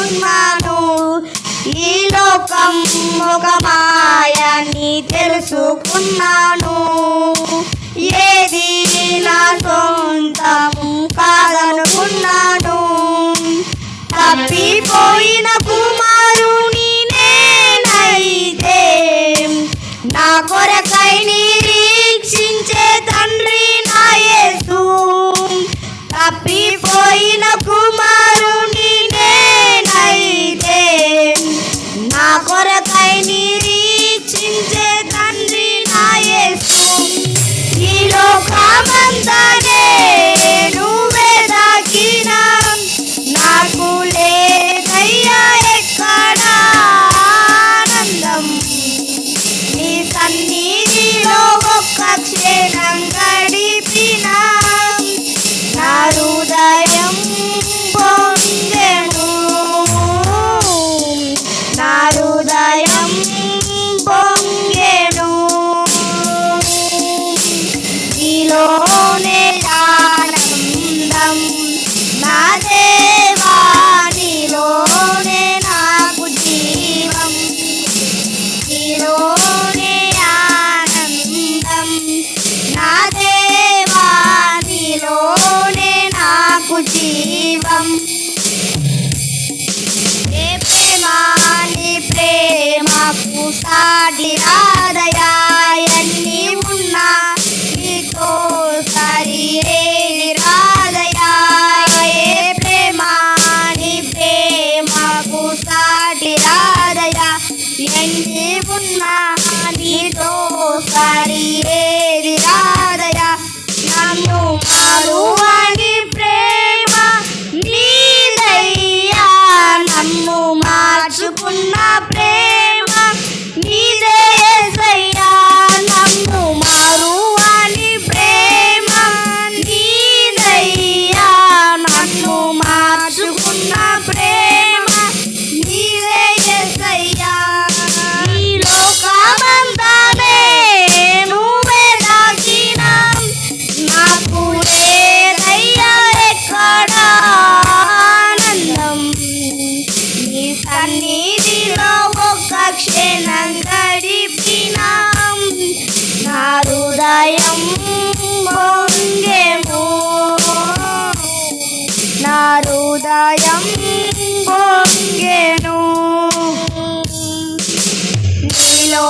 ఉన్నాను. ఈ లోకం ఒక మాయని తెలుసుకున్నాను. ఏది నా సొంతం కాదనుకున్నాను. తప్పిపోయిన కుమారుని నేనైతే నా కొరకై నిరీక్షించే తండ్రి నా యేసు. తప్పిపోయిన కుమారుని నేనైతే నా కొరకై నిరీక్షించే తండ్రి నా యేసు. ఈ లోకమంతానే నువ్వే దాకినా నాకు లేదయ్యా ఎక్కడ ఆనందం. నీ సన్నిధిలో ఒక్క క్షణం గడిపినా నా హృదయం పొంగెను. నా హృదయం పొంగెను. నీలోనే ఆనందం నా దేవా, నీలోనే నాకు జీవం. నీలోనే ఆనందం నా దేవా, నీలోనే నాకు జీవం. ఏ ప్రేమ నీ ప్రేమకు సాటి రాదయా. ఎన్ని ఉన్నా నీతో సరియేది రాదయా. ఏ ప్రేమ నీ ప్రేమకు సాటి రాదయా. ఎన్ని ఉన్నా నీతో సరియేది రాదయా. నన్ను మారువని ప్రేమ నీదయ్యా. నన్ను మార్చుకున్న ప్రేమ నీదే యేసయ్యా. నన్ను మారువని ప్రేమ నీదయ్యా. నన్ను మార్చుకున్న ప్రేమ నీదే యేసయ్యా. ఈ లోకమంతానే నువ్వే దాకినా నాకు లేదయ్యా ఎక్కడ ఆనందం. నీ సన్నిధిలో ఒక్క క్షణం గడిపినా నా హృదయం పొంగెను. నా హృదయం పొంగెను. నీలో